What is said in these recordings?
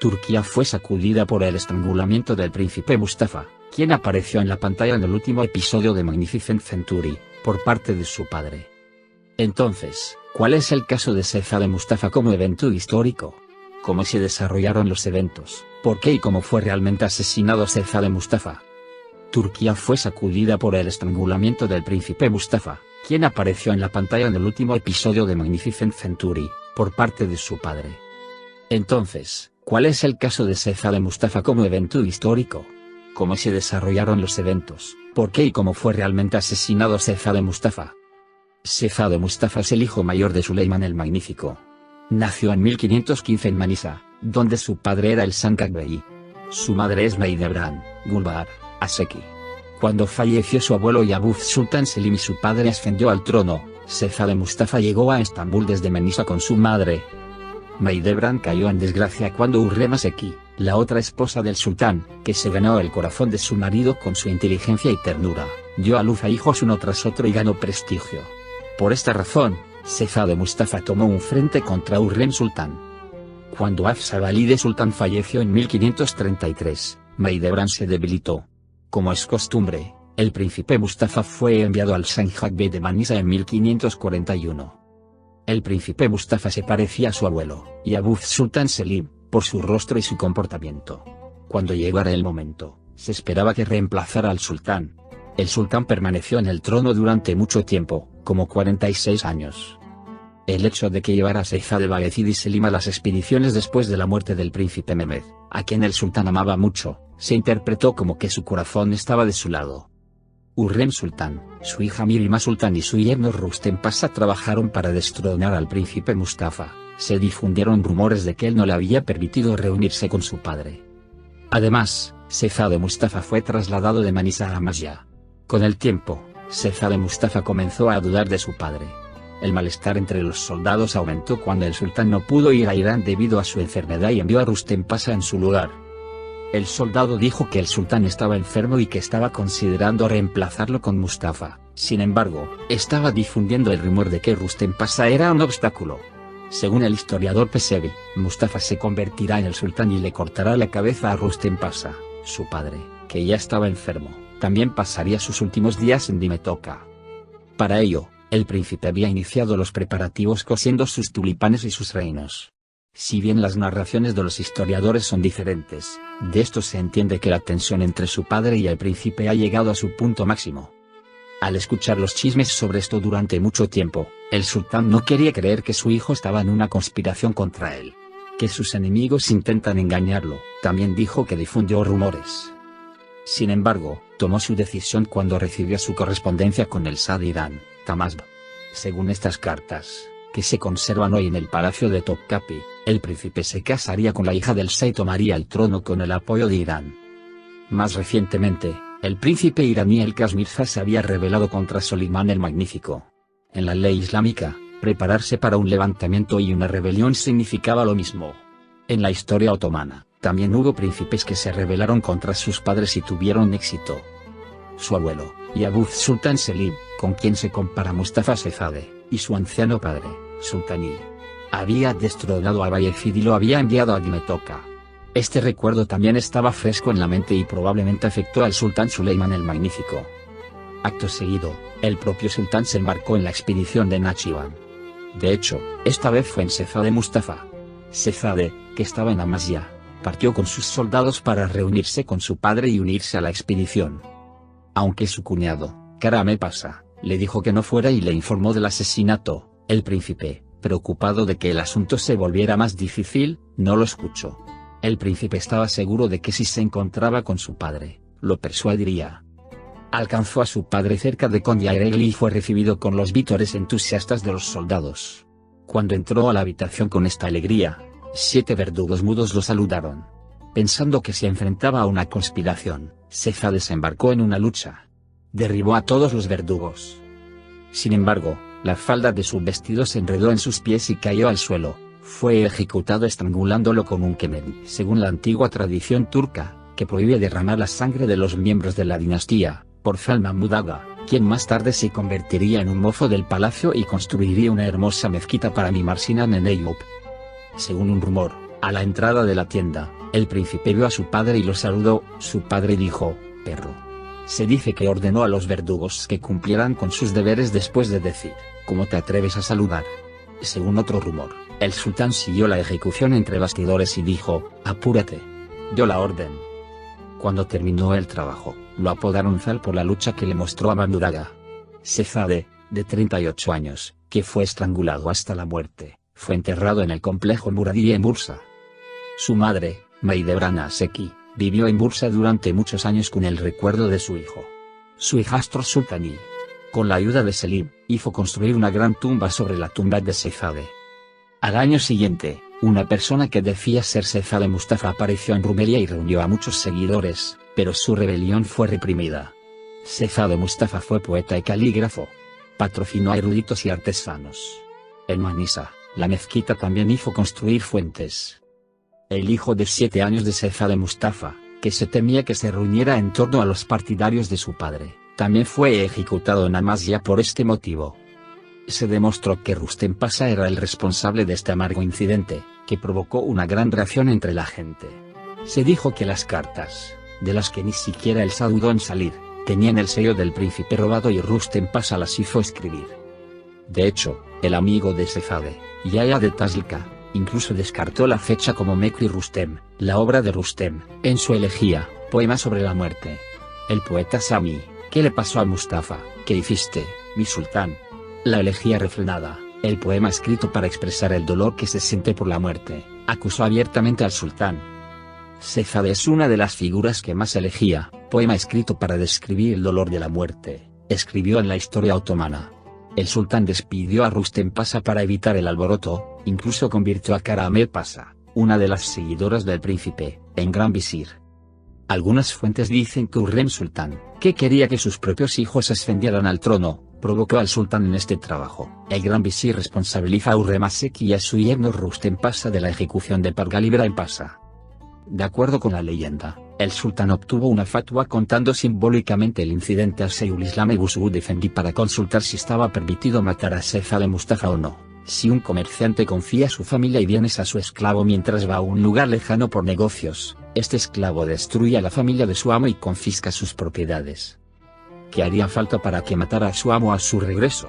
Turquía fue sacudida por el estrangulamiento del príncipe Mustafa, quien apareció en la pantalla en el último episodio de Magnificent Century, por parte de su padre. Entonces, ¿cuál es el caso de Şehzade Mustafa como evento histórico? ¿Cómo se desarrollaron los eventos? ¿Por qué y cómo fue realmente asesinado Şehzade Mustafa? Turquía fue sacudida por el estrangulamiento del príncipe Mustafa, quien apareció en la pantalla en el último episodio de Magnificent Century, por parte de su padre. Entonces, ¿cuál es el caso de Şehzade Mustafa como evento histórico? ¿Cómo se desarrollaron los eventos? ¿Por qué y cómo fue realmente asesinado Şehzade Mustafa? Şehzade Mustafa es el hijo mayor de Süleyman el Magnífico. Nació en 1515 en Manisa, donde su padre era el Sancak Bey. Su madre es Mahidevran Gulbahar Aseki. Cuando falleció su abuelo Yavuz Sultan Selim y su padre ascendió al trono, Şehzade Mustafa llegó a Estambul desde Manisa con su madre. Mahidevran cayó en desgracia cuando Hürrem Aseki, la otra esposa del sultán, que se ganó el corazón de su marido con su inteligencia y ternura, dio a luz a hijos uno tras otro y ganó prestigio. Por esta razón, Şehzade Mustafa tomó un frente contra Hürrem Sultán. Cuando Hafsa-Valide Sultán falleció en 1533, Mahidevran se debilitó. Como es costumbre, el príncipe Mustafa fue enviado al Sancak Bey de Manisa en 1541. El príncipe Mustafa se parecía a su abuelo, Yavuz Sultan Selim, por su rostro y su comportamiento. Cuando llegara el momento, se esperaba que reemplazara al sultán. El sultán permaneció en el trono durante mucho tiempo, como 46 años. El hecho de que llevara a Şehzade Bayezid y Selim a las expediciones después de la muerte del príncipe Mehmed, a quien el sultán amaba mucho, se interpretó como que su corazón estaba de su lado. Hürrem Sultán, su hija Mirima Sultán y su yerno Rustem Pasha trabajaron para destronar al príncipe Mustafa. Se difundieron rumores de que él no le había permitido reunirse con su padre. Además, Şehzade Mustafa fue trasladado de Manisa a Amasya. Con el tiempo, Şehzade Mustafa comenzó a dudar de su padre. El malestar entre los soldados aumentó cuando el sultán no pudo ir a Irán debido a su enfermedad y envió a Rustem Pasha en su lugar. El soldado dijo que el sultán estaba enfermo y que estaba considerando reemplazarlo con Mustafa. Sin embargo, estaba difundiendo el rumor de que Rustem Pasha era un obstáculo. Según el historiador Pesevi, Mustafa se convertirá en el sultán y le cortará la cabeza a Rustem Pasha, su padre, que ya estaba enfermo. También pasaría sus últimos días en Dimetoca. Para ello, el príncipe había iniciado los preparativos cosiendo sus tulipanes y sus reinos. Si bien las narraciones de los historiadores son diferentes, de esto se entiende que la tensión entre su padre y el príncipe ha llegado a su punto máximo. Al escuchar los chismes sobre esto durante mucho tiempo, el sultán no quería creer que su hijo estaba en una conspiración contra él. Que sus enemigos intentan engañarlo, también dijo que difundió rumores. Sin embargo, tomó su decisión cuando recibió su correspondencia con el Shah de Irán, Tahmasp. Según estas cartas, que se conservan hoy en el palacio de Topkapi, el príncipe se casaría con la hija del Shah y tomaría el trono con el apoyo de Irán. Más recientemente, el príncipe iraní El-Qas Mirza se había rebelado contra Solimán el Magnífico. En la ley islámica, prepararse para un levantamiento y una rebelión significaba lo mismo. En la historia otomana, también hubo príncipes que se rebelaron contra sus padres y tuvieron éxito. Su abuelo, Yavuz Sultan Selim, con quien se compara Mustafa Şehzade, y su anciano padre, Sultaní, había destronado a Bayezid y lo había enviado a Dimetoca. Este recuerdo también estaba fresco en la mente y probablemente afectó al sultán Süleyman el Magnífico. Acto seguido, el propio sultán se embarcó en la expedición de Nakhchivan. De hecho, esta vez fue en Şehzade Mustafa. Şehzade, que estaba en Amasya, partió con sus soldados para reunirse con su padre y unirse a la expedición. Aunque su cuñado, Karame Pasha, le dijo que no fuera y le informó del asesinato, el príncipe, preocupado de que el asunto se volviera más difícil, no lo escuchó. El príncipe estaba seguro de que si se encontraba con su padre, lo persuadiría. Alcanzó a su padre cerca de Konyaaregli y fue recibido con los vítores entusiastas de los soldados. Cuando entró a la habitación con esta alegría, 7 verdugos mudos lo saludaron. Pensando que se enfrentaba a una conspiración, Şehzade desembarcó en una lucha. Derribó a todos los verdugos. Sin embargo, la falda de su vestido se enredó en sus pies y cayó al suelo. Fue ejecutado estrangulándolo con un kemen. Según la antigua tradición turca, que prohíbe derramar la sangre de los miembros de la dinastía, por Zal Mahmud Aga, quien más tarde se convertiría en un mozo del palacio y construiría una hermosa mezquita para mimar Sinan en Eyüp. Según un rumor, A la entrada de la tienda, el príncipe vio a su padre y lo saludó. Su padre dijo: «Perro». Se dice que ordenó a los verdugos que cumplieran con sus deberes después de decir: «¿Cómo te atreves a saludar?». Según otro rumor, el sultán siguió la ejecución entre bastidores y dijo: «Apúrate. Dio la orden». Cuando terminó el trabajo, lo apodaron Zal por la lucha que le mostró a Mahmud Aga. Sefade, de 38 años, que fue estrangulado hasta la muerte, fue enterrado en el complejo Muradi en Bursa. Su madre, Mahidevran Aseki, vivió en Bursa durante muchos años con el recuerdo de su hijo. Su hijastro Sultani, con la ayuda de Selim, hizo construir una gran tumba sobre la tumba de Sefade. Al año siguiente, una persona que decía ser Sefade Mustafa apareció en Rumelia y reunió a muchos seguidores, pero su rebelión fue reprimida. Sefade Mustafa fue poeta y calígrafo. Patrocinó a eruditos y artesanos. En Manisa, la mezquita también hizo construir fuentes. El hijo de 7 años de Sefade Mustafa, que se temía que se reuniera en torno a los partidarios de su padre, también fue ejecutado en Amasya por este motivo. Se demostró que Rustem Pasha era el responsable de este amargo incidente, que provocó una gran reacción entre la gente. Se dijo que las cartas, de las que ni siquiera él se dudó en salir, tenían el sello del príncipe robado y Rustem Pasha las hizo escribir. De hecho, el amigo de Sefade, Yahya de Tazilka, incluso descartó la fecha como Mekri Rustem, la obra de Rustem, en su elegía, poema sobre la muerte. El poeta Sami: ¿qué le pasó a Mustafa? ¿Qué hiciste, mi sultán? La elegía refrenada, el poema escrito para expresar el dolor que se siente por la muerte, acusó abiertamente al sultán. Sefade es una de las figuras que más elegía, poema escrito para describir el dolor de la muerte, escribió en la historia otomana. El sultán despidió a Rustem Pasha para evitar el alboroto, incluso convirtió a Karamet Pasha, una de las seguidoras del príncipe, en gran visir. Algunas fuentes dicen que Hurrem Sultán, que quería que sus propios hijos ascendieran al trono, provocó al sultán en este trabajo. El gran visir responsabiliza a Hurrem Aseki y a su yerno Rustem Pasha de la ejecución de Pargal Ibrahim Pasha. De acuerdo con la leyenda, el sultán obtuvo una fatwa contando simbólicamente el incidente a Sheikhul Islam Ebu Suud Efendi para consultar si estaba permitido matar a Sefade Mustafa o no. Si un comerciante confía su familia y bienes a su esclavo mientras va a un lugar lejano por negocios, este esclavo destruye a la familia de su amo y confisca sus propiedades. ¿Qué haría falta para que matara a su amo a su regreso?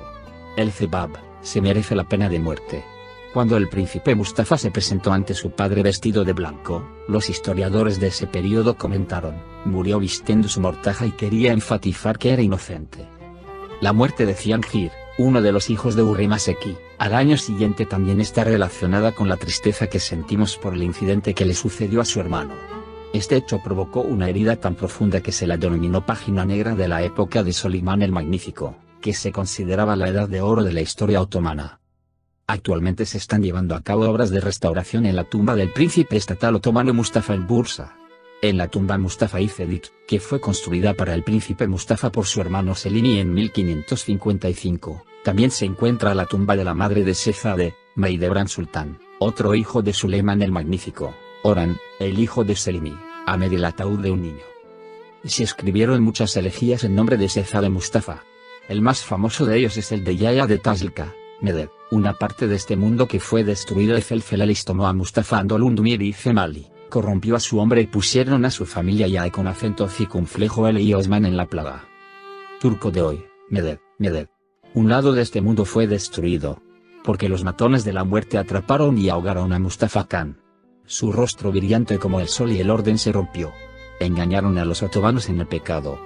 El Zebab, se merece la pena de muerte. Cuando el príncipe Mustafa se presentó ante su padre vestido de blanco, los historiadores de ese periodo comentaron: murió vistiendo su mortaja y quería enfatizar que era inocente. La muerte de Ciangir, uno de los hijos de Hurrem Aseki, al año siguiente también está relacionada con la tristeza que sentimos por el incidente que le sucedió a su hermano. Este hecho provocó una herida tan profunda que se la denominó página negra de la época de Solimán el Magnífico, que se consideraba la edad de oro de la historia otomana. Actualmente se están llevando a cabo obras de restauración en la tumba del príncipe estatal otomano Mustafa en Bursa. En la tumba Mustafa İfedik, que fue construida para el príncipe Mustafa por su hermano Selimi en 1555, también se encuentra la tumba de la madre de Sefade, Mahidevran Sultán, otro hijo de Suleiman el Magnífico, Orhan, el hijo de Selimi, Ahmed el ataúd de un niño. Se escribieron muchas elegías en nombre de Sefade Mustafa. El más famoso de ellos es el de Yahya de Tazilka, Meded, una parte de este mundo que fue destruido. Efelfelalis tomó a Mustafa Andolundumir y Femali, corrompió a su hombre y pusieron a su familia Yae con acento circunflejo L y Osman en la plaga. Turco de hoy, Meded, Meded. Un lado de este mundo fue destruido, porque los matones de la muerte atraparon y ahogaron a Mustafa Khan. Su rostro brillante como el sol y el orden se rompió. Engañaron a los otomanos en el pecado.